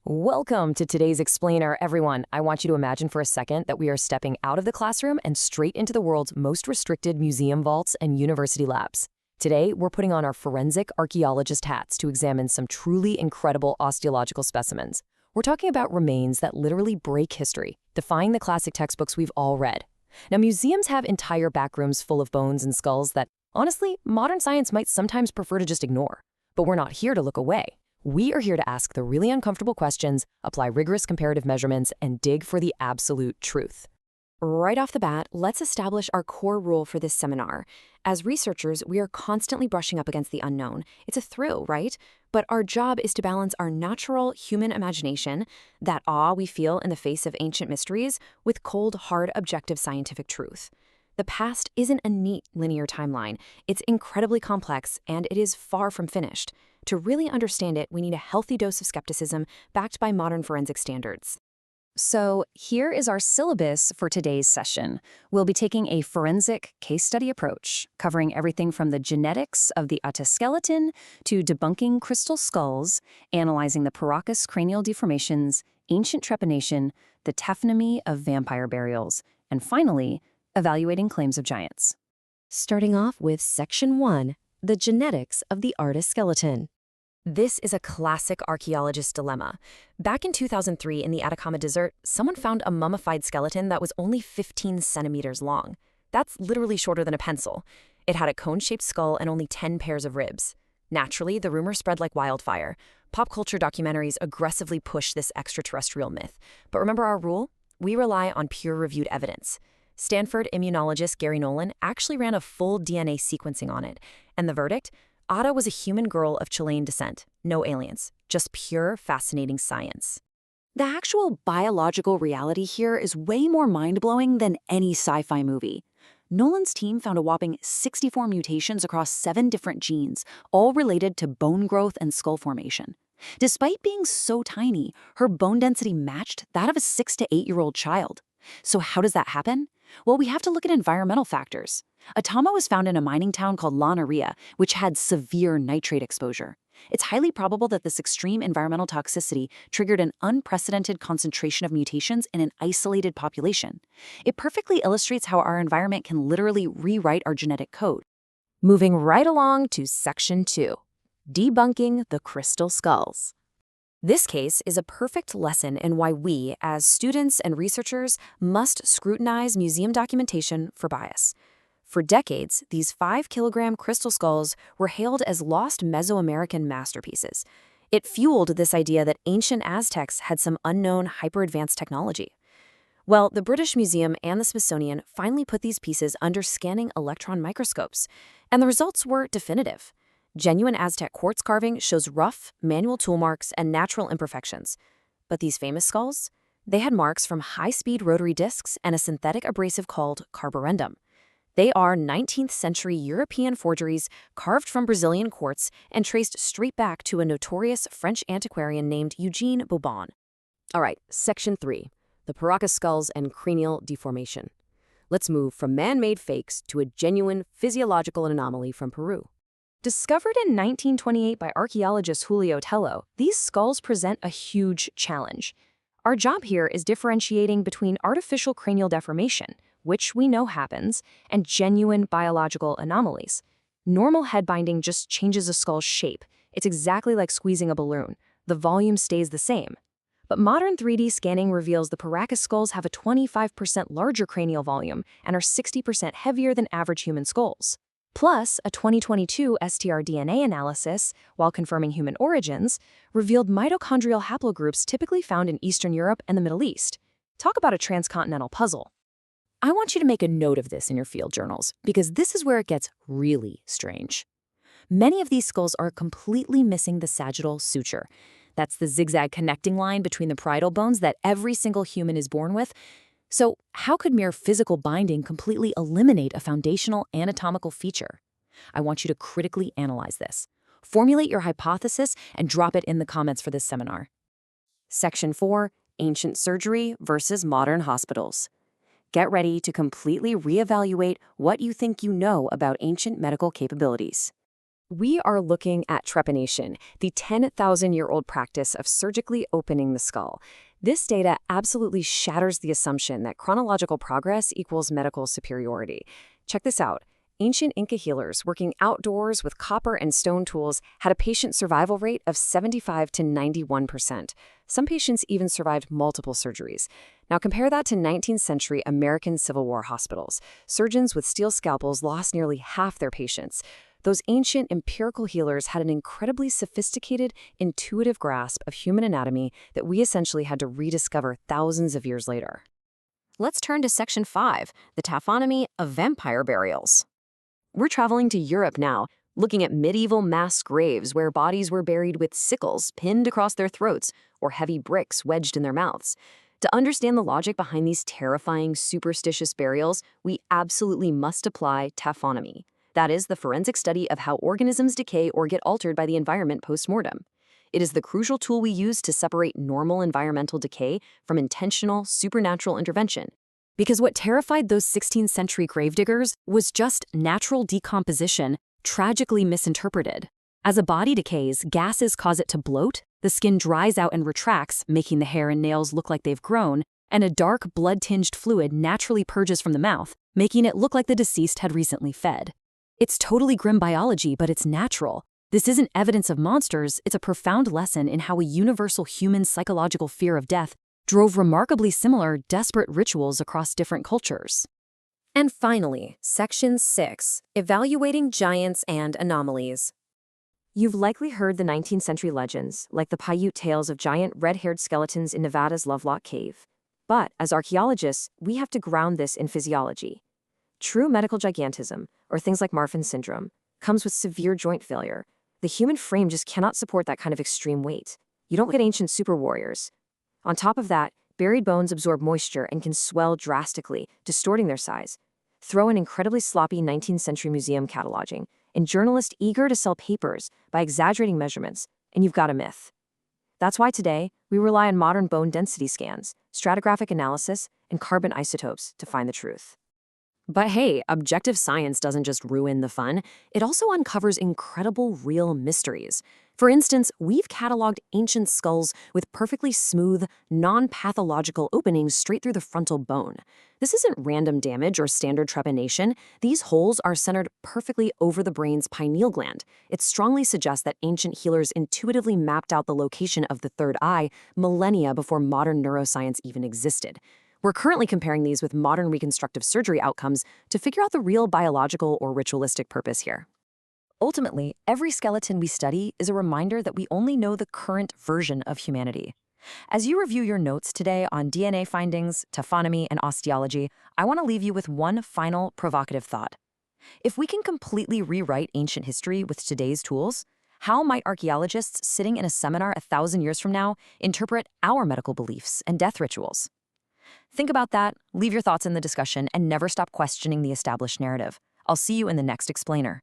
Welcome to today's Explainer, everyone. I want you to imagine for a second that we are stepping out of the classroom and straight into the world's most restricted museum vaults and university labs. Today, we're putting on our forensic archaeologist hats to examine some truly incredible osteological specimens. We're talking about remains that literally break history, defying the classic textbooks we've all read. Now, museums have entire backrooms full of bones and skulls that, honestly, modern science might sometimes prefer to just ignore. But we're not here to look away. We are here to ask the really uncomfortable questions, apply rigorous comparative measurements, and dig for the absolute truth. Right off the bat, let's establish our core rule for this seminar. As researchers, we are constantly brushing up against the unknown. It's a thrill, right? But our job is to balance our natural human imagination, that awe we feel in the face of ancient mysteries, with cold, hard, objective scientific truth. The past isn't a neat, linear timeline. It's incredibly complex, and it is far from finished. To really understand it, we need a healthy dose of skepticism backed by modern forensic standards. So here is our syllabus for today's session. We'll be taking a forensic case study approach, covering everything from the genetics of the autoskeleton to debunking crystal skulls, analyzing the Paracas cranial deformations, ancient trepanation, the taphonomy of vampire burials, and finally, evaluating claims of giants. Starting off with Section 1, the genetics of the archaeological. This is a classic archaeologist dilemma. Back in 2003 in the Atacama Desert, someone found a mummified skeleton that was only 15 centimeters long. That's literally shorter than a pencil. It had a cone-shaped skull and only 10 pairs of ribs. Naturally, the rumor spread like wildfire. Pop culture documentaries aggressively push this extraterrestrial myth. But remember our rule? We rely on peer-reviewed evidence. Stanford immunologist Gary Nolan actually ran a full DNA sequencing on it. And the verdict? Ada was a human girl of Chilean descent. No aliens. Just pure, fascinating science. The actual biological reality here is way more mind-blowing than any sci-fi movie. Nolan's team found a whopping 64 mutations across 7 different genes, all related to bone growth and skull formation. Despite being so tiny, her bone density matched that of a 6 to 8-year-old child. So how does that happen? Well, we have to look at environmental factors. Atama was found in a mining town called La Noria, which had severe nitrate exposure. It's highly probable that this extreme environmental toxicity triggered an unprecedented concentration of mutations in an isolated population. It perfectly illustrates how our environment can literally rewrite our genetic code. Moving right along to Section 2, debunking the crystal skulls. This case is a perfect lesson in why we, as students and researchers, must scrutinize museum documentation for bias. For decades, these 5-kilogram crystal skulls were hailed as lost Mesoamerican masterpieces. It fueled this idea that ancient Aztecs had some unknown hyper-advanced technology. Well, the British Museum and the Smithsonian finally put these pieces under scanning electron microscopes, and the results were definitive. Genuine Aztec quartz carving shows rough, manual tool marks and natural imperfections. But these famous skulls? They had marks from high-speed rotary discs and a synthetic abrasive called carborundum. They are 19th century European forgeries carved from Brazilian quartz and traced straight back to a notorious French antiquarian named Eugene Bourbon. All right, Section 3, the Paracas skulls and cranial deformation. Let's move from man-made fakes to a genuine physiological anomaly from Peru. Discovered in 1928 by archaeologist Julio Tello, these skulls present a huge challenge. Our job here is differentiating between artificial cranial deformation, which we know happens, and genuine biological anomalies. Normal head binding just changes a skull's shape. It's exactly like squeezing a balloon. The volume stays the same. But modern 3D scanning reveals the Paracas skulls have a 25% larger cranial volume and are 60% heavier than average human skulls. Plus, a 2022 STR-DNA analysis, while confirming human origins, revealed mitochondrial haplogroups typically found in Eastern Europe and the Middle East. Talk about a transcontinental puzzle. I want you to make a note of this in your field journals, because this is where it gets really strange. Many of these skulls are completely missing the sagittal suture. That's the zigzag connecting line between the parietal bones that every single human is born with. So how could mere physical binding completely eliminate a foundational anatomical feature? I want you to critically analyze this. Formulate your hypothesis and drop it in the comments for this seminar. Section 4, ancient surgery versus modern hospitals. Get ready to completely reevaluate what you think you know about ancient medical capabilities. We are looking at trepanation, the 10,000-year-old practice of surgically opening the skull. This data absolutely shatters the assumption that chronological progress equals medical superiority. Check this out. Ancient Inca healers working outdoors with copper and stone tools had a patient survival rate of 75 to 91%. Some patients even survived multiple surgeries. Now compare that to 19th century American Civil War hospitals. Surgeons with steel scalpels lost nearly half their patients. Those ancient empirical healers had an incredibly sophisticated, intuitive grasp of human anatomy that we essentially had to rediscover thousands of years later. Let's turn to Section 5, the taphonomy of vampire burials. We're traveling to Europe now, looking at medieval mass graves where bodies were buried with sickles pinned across their throats or heavy bricks wedged in their mouths. To understand the logic behind these terrifying, superstitious burials, we absolutely must apply taphonomy. That is, the forensic study of how organisms decay or get altered by the environment post-mortem. It is the crucial tool we use to separate normal environmental decay from intentional, supernatural intervention. Because what terrified those 16th century gravediggers was just natural decomposition, tragically misinterpreted. As a body decays, gases cause it to bloat, the skin dries out and retracts, making the hair and nails look like they've grown, and a dark, blood-tinged fluid naturally purges from the mouth, making it look like the deceased had recently fed. It's totally grim biology, but it's natural. This isn't evidence of monsters, it's a profound lesson in how a universal human psychological fear of death drove remarkably similar, desperate rituals across different cultures. And finally, Section 6, Evaluating Giants and Anomalies. You've likely heard the 19th century legends, like the Paiute tales of giant red-haired skeletons in Nevada's Lovelock Cave. But as archaeologists, we have to ground this in physiology. True medical gigantism, or things like Marfan's syndrome, comes with severe joint failure. The human frame just cannot support that kind of extreme weight. You don't get ancient super warriors. On top of that, buried bones absorb moisture and can swell drastically, distorting their size. Throw in incredibly sloppy 19th century museum cataloging, and journalists eager to sell papers by exaggerating measurements, and you've got a myth. That's why today, we rely on modern bone density scans, stratigraphic analysis, and carbon isotopes to find the truth. But hey, objective science doesn't just ruin the fun, it also uncovers incredible real mysteries. For instance, we've cataloged ancient skulls with perfectly smooth, non-pathological openings straight through the frontal bone. This isn't random damage or standard trepanation. These holes are centered perfectly over the brain's pineal gland. It strongly suggests that ancient healers intuitively mapped out the location of the third eye millennia before modern neuroscience even existed. We're currently comparing these with modern reconstructive surgery outcomes to figure out the real biological or ritualistic purpose here. Ultimately, every skeleton we study is a reminder that we only know the current version of humanity. As you review your notes today on DNA findings, taphonomy, and osteology, I want to leave you with one final provocative thought. If we can completely rewrite ancient history with today's tools, how might archaeologists sitting in a seminar 1,000 years from now interpret our medical beliefs and death rituals? Think about that, leave your thoughts in the discussion, and never stop questioning the established narrative. I'll see you in the next explainer.